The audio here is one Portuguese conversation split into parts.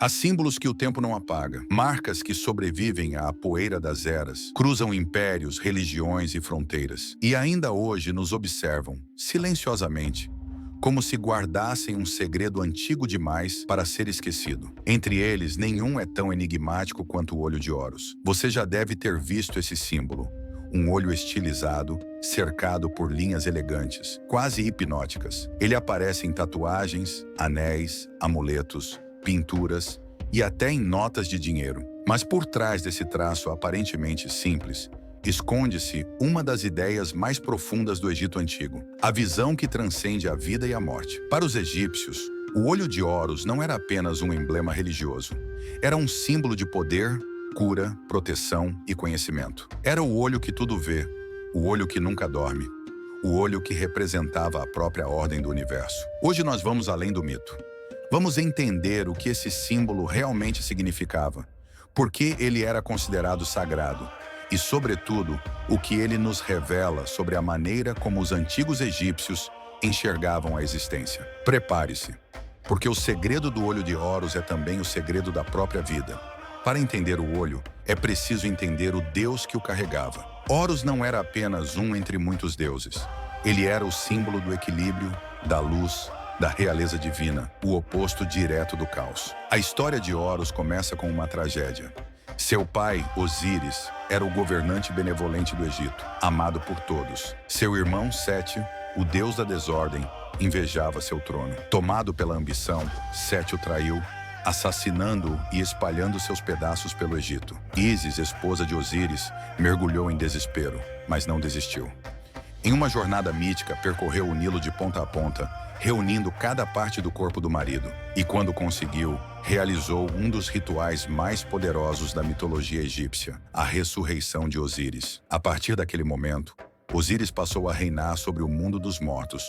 Há símbolos que o tempo não apaga, marcas que sobrevivem à poeira das eras, cruzam impérios, religiões e fronteiras, e ainda hoje nos observam, silenciosamente, como se guardassem um segredo antigo demais para ser esquecido. Entre eles, nenhum é tão enigmático quanto o olho de Horus. Você já deve ter visto esse símbolo. Um olho estilizado, cercado por linhas elegantes, quase hipnóticas. Ele aparece em tatuagens, anéis, amuletos, pinturas e até em notas de dinheiro. Mas por trás desse traço aparentemente simples, esconde-se uma das ideias mais profundas do Egito Antigo, a visão que transcende a vida e a morte. Para os egípcios, o olho de Horus não era apenas um emblema religioso. Era um símbolo de poder, cura, proteção e conhecimento. Era o olho que tudo vê, o olho que nunca dorme, o olho que representava a própria ordem do universo. Hoje nós vamos além do mito. Vamos entender o que esse símbolo realmente significava, por que ele era considerado sagrado e, sobretudo, o que ele nos revela sobre a maneira como os antigos egípcios enxergavam a existência. Prepare-se, porque o segredo do olho de Horus é também o segredo da própria vida. Para entender o olho, é preciso entender o Deus que o carregava. Horus não era apenas um entre muitos deuses. Ele era o símbolo do equilíbrio, da luz, da realeza divina, o oposto direto do caos. A história de Horus começa com uma tragédia. Seu pai, Osíris, era o governante benevolente do Egito, amado por todos. Seu irmão, Sete, o deus da desordem, invejava seu trono. Tomado pela ambição, Sete o traiu, assassinando-o e espalhando seus pedaços pelo Egito. Ísis, esposa de Osíris, mergulhou em desespero, mas não desistiu. Em uma jornada mítica, percorreu o Nilo de ponta a ponta, reunindo cada parte do corpo do marido. E quando conseguiu, realizou um dos rituais mais poderosos da mitologia egípcia, a ressurreição de Osíris. A partir daquele momento, Osíris passou a reinar sobre o mundo dos mortos,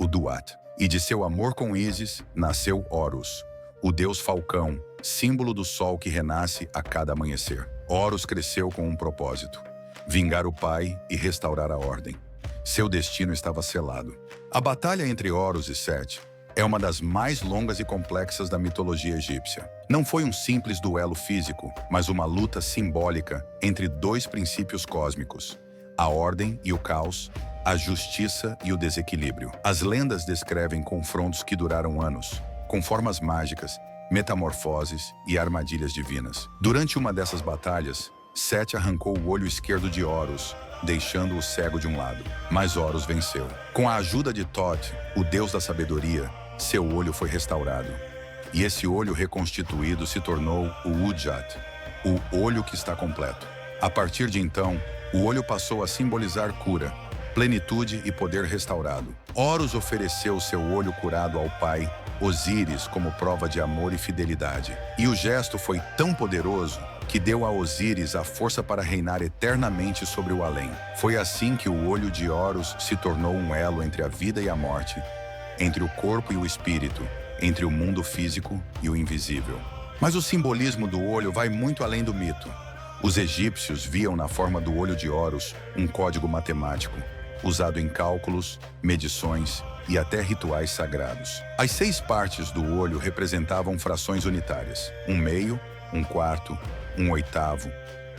o Duat. E de seu amor com Ísis, nasceu Horus, o deus falcão, símbolo do sol que renasce a cada amanhecer. Horus cresceu com um propósito: vingar o pai e restaurar a ordem. Seu destino estava selado. A batalha entre Horus e Sete é uma das mais longas e complexas da mitologia egípcia. Não foi um simples duelo físico, mas uma luta simbólica entre dois princípios cósmicos: a ordem e o caos, a justiça e o desequilíbrio. As lendas descrevem confrontos que duraram anos, com formas mágicas, metamorfoses e armadilhas divinas. Durante uma dessas batalhas, Sete arrancou o olho esquerdo de Horus, deixando-o cego de um lado. Mas Horus venceu. Com a ajuda de Thoth, o deus da sabedoria, seu olho foi restaurado. E esse olho reconstituído se tornou o Udjat, o olho que está completo. A partir de então, o olho passou a simbolizar cura, plenitude e poder restaurado. Horus ofereceu seu olho curado ao pai, Osíris, como prova de amor e fidelidade. E o gesto foi tão poderoso que deu a Osíris a força para reinar eternamente sobre o além. Foi assim que o olho de Horus se tornou um elo entre a vida e a morte, entre o corpo e o espírito, entre o mundo físico e o invisível. Mas o simbolismo do olho vai muito além do mito. Os egípcios viam na forma do olho de Horus um código matemático, usado em cálculos, medições e até rituais sagrados. As 6 partes do olho representavam frações unitárias: um meio, um quarto, um oitavo,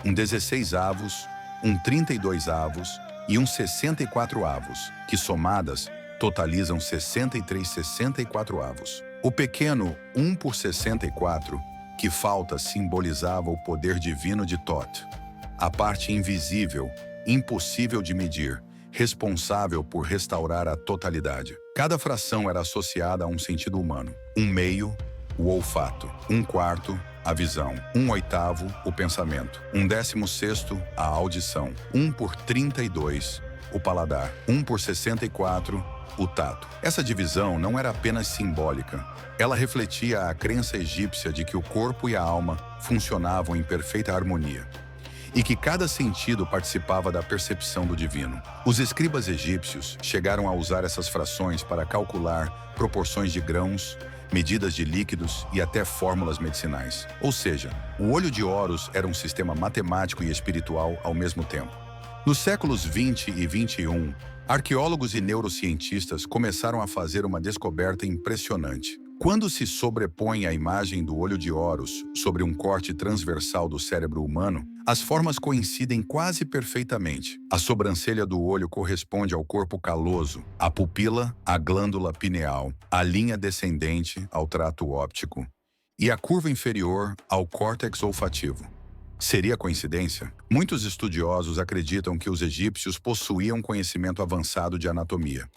um 16 avos, um 32 avos e um 64 avos, que somadas totalizam 64 avos. O pequeno 1 por 64, que falta, simbolizava o poder divino de Thoth, a parte invisível, impossível de medir, responsável por restaurar a totalidade. Cada fração era associada a um sentido humano: um meio, o olfato; um quarto, a visão; um oitavo, o pensamento; um 16º, a audição; 1 por 32, o paladar; 1 por 64, o tato. Essa divisão não era apenas simbólica. Ela refletia a crença egípcia de que o corpo e a alma funcionavam em perfeita harmonia, e que cada sentido participava da percepção do divino. Os escribas egípcios chegaram a usar essas frações para calcular proporções de grãos, medidas de líquidos e até fórmulas medicinais. Ou seja, o olho de Horus era um sistema matemático e espiritual ao mesmo tempo. Nos séculos 20 e 21, arqueólogos e neurocientistas começaram a fazer uma descoberta impressionante. Quando se sobrepõe a imagem do olho de Horus sobre um corte transversal do cérebro humano, as formas coincidem quase perfeitamente. A sobrancelha do olho corresponde ao corpo caloso, a pupila à glândula pineal, a linha descendente ao trato óptico e a curva inferior ao córtex olfativo. Seria coincidência? Muitos estudiosos acreditam que os egípcios possuíam conhecimento avançado de anatomia.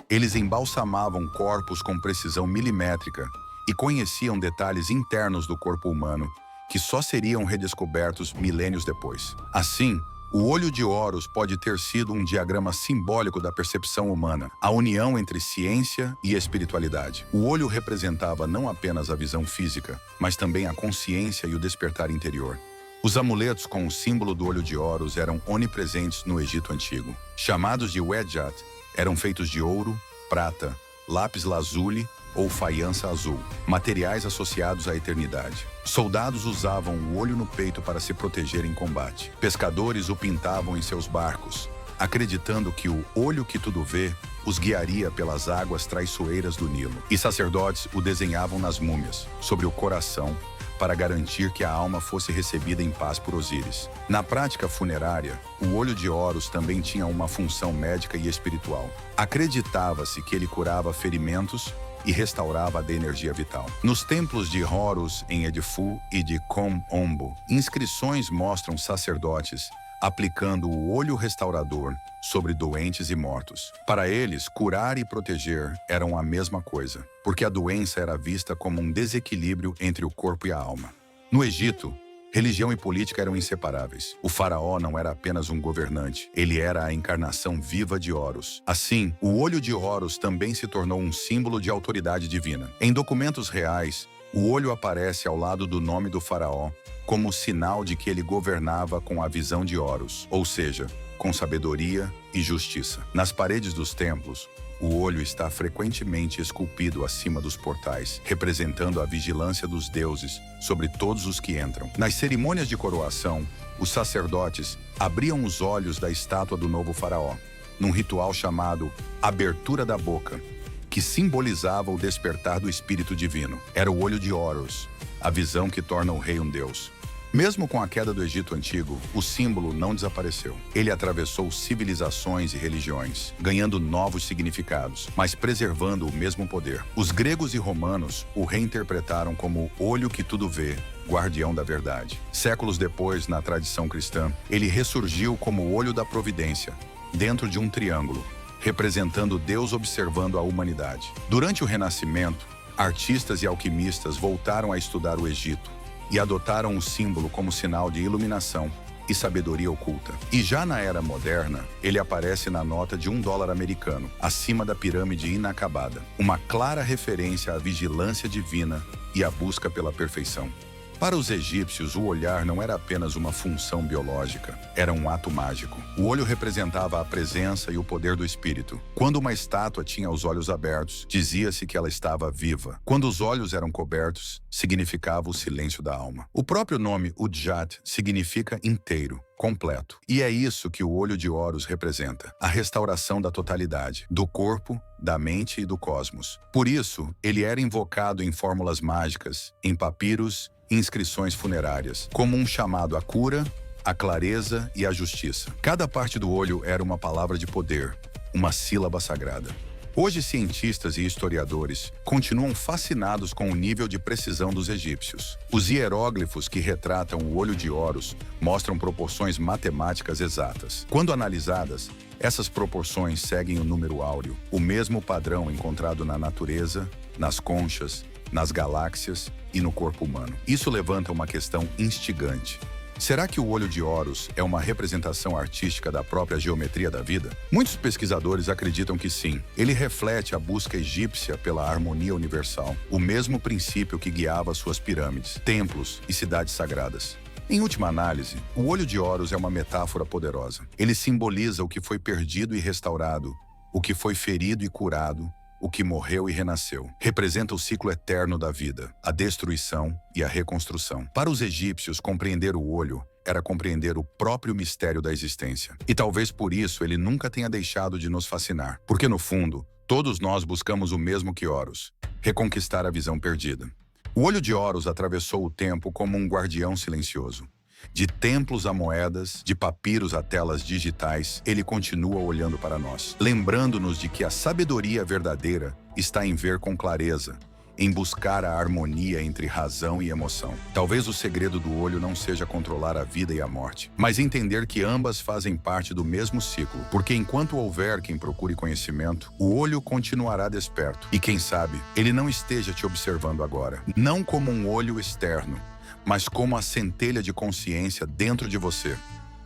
Eles embalsamavam corpos com precisão milimétrica e conheciam detalhes internos do corpo humano que só seriam redescobertos milênios depois. Assim, o olho de Horus pode ter sido um diagrama simbólico da percepção humana, a união entre ciência e espiritualidade. O olho representava não apenas a visão física, mas também a consciência e o despertar interior. Os amuletos com o símbolo do olho de Horus eram onipresentes no Egito Antigo. Chamados de wedjat, eram feitos de ouro, prata, lápis lazuli ou faiança azul, materiais associados à eternidade. Soldados usavam o olho no peito para se proteger em combate. Pescadores o pintavam em seus barcos, acreditando que o olho que tudo vê os guiaria pelas águas traiçoeiras do Nilo. E sacerdotes o desenhavam nas múmias, sobre o coração, para garantir que a alma fosse recebida em paz por Osíris. Na prática funerária, o olho de Horus também tinha uma função médica e espiritual. Acreditava-se que ele curava ferimentos e restaurava a energia vital. Nos templos de Horus em Edfu e de Kom-Ombo, inscrições mostram sacerdotes aplicando o olho restaurador sobre doentes e mortos. Para eles, curar e proteger eram a mesma coisa, porque a doença era vista como um desequilíbrio entre o corpo e a alma. No Egito, religião e política eram inseparáveis. O faraó não era apenas um governante, ele era a encarnação viva de Horus. Assim, o olho de Horus também se tornou um símbolo de autoridade divina. Em documentos reais, o olho aparece ao lado do nome do faraó como sinal de que ele governava com a visão de Horus, ou seja, com sabedoria e justiça. Nas paredes dos templos, o olho está frequentemente esculpido acima dos portais, representando a vigilância dos deuses sobre todos os que entram. Nas cerimônias de coroação, os sacerdotes abriam os olhos da estátua do novo faraó, num ritual chamado Abertura da Boca, que simbolizava o despertar do espírito divino. Era o olho de Horus, a visão que torna o rei um deus. Mesmo com a queda do Egito Antigo, o símbolo não desapareceu. Ele atravessou civilizações e religiões, ganhando novos significados, mas preservando o mesmo poder. Os gregos e romanos o reinterpretaram como o olho que tudo vê, guardião da verdade. Séculos depois, na tradição cristã, ele ressurgiu como o olho da providência, dentro de um triângulo, representando Deus observando a humanidade. Durante o Renascimento, artistas e alquimistas voltaram a estudar o Egito e adotaram o símbolo como sinal de iluminação e sabedoria oculta. E já na Era Moderna, ele aparece na nota de $1 americano, acima da pirâmide inacabada, uma clara referência à vigilância divina e à busca pela perfeição. Para os egípcios, o olhar não era apenas uma função biológica, era um ato mágico. O olho representava a presença e o poder do espírito. Quando uma estátua tinha os olhos abertos, dizia-se que ela estava viva. Quando os olhos eram cobertos, significava o silêncio da alma. O próprio nome Udjat significa inteiro, completo. E é isso que o olho de Horus representa, a restauração da totalidade, do corpo, da mente e do cosmos. Por isso, ele era invocado em fórmulas mágicas, em papiros e inscrições funerárias, como um chamado à cura, à clareza e à justiça. Cada parte do olho era uma palavra de poder, uma sílaba sagrada. Hoje, cientistas e historiadores continuam fascinados com o nível de precisão dos egípcios. Os hieróglifos que retratam o olho de Horus mostram proporções matemáticas exatas. Quando analisadas, essas proporções seguem o número áureo, o mesmo padrão encontrado na natureza, nas conchas, nas galáxias e no corpo humano. Isso levanta uma questão instigante. Será que o olho de Horus é uma representação artística da própria geometria da vida? Muitos pesquisadores acreditam que sim. Ele reflete a busca egípcia pela harmonia universal, o mesmo princípio que guiava suas pirâmides, templos e cidades sagradas. Em última análise, o olho de Horus é uma metáfora poderosa. Ele simboliza o que foi perdido e restaurado, o que foi ferido e curado, o que morreu e renasceu. Representa o ciclo eterno da vida, a destruição e a reconstrução. Para os egípcios, compreender o olho era compreender o próprio mistério da existência. E talvez por isso ele nunca tenha deixado de nos fascinar, porque no fundo, Todos nós buscamos o mesmo que Horus: reconquistar a visão perdida. O olho de Horus atravessou o tempo como um guardião silencioso. De templos a moedas, de papiros a telas digitais, ele continua olhando para nós, lembrando-nos de que a sabedoria verdadeira está em ver com clareza, em buscar a harmonia entre razão e emoção. Talvez o segredo do olho não seja controlar a vida e a morte, mas entender que ambas fazem parte do mesmo ciclo, porque enquanto houver quem procure conhecimento, o olho continuará desperto. E quem sabe, ele não esteja te observando agora, não como um olho externo, mas como a centelha de consciência dentro de você.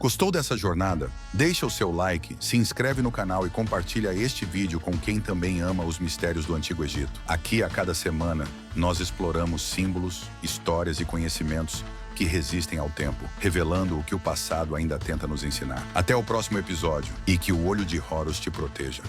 Gostou dessa jornada? Deixa o seu like, se inscreve no canal e compartilha este vídeo com quem também ama os mistérios do Antigo Egito. Aqui, a cada semana, nós exploramos símbolos, histórias e conhecimentos que resistem ao tempo, revelando o que o passado ainda tenta nos ensinar. Até o próximo episódio e que o olho de Horus te proteja.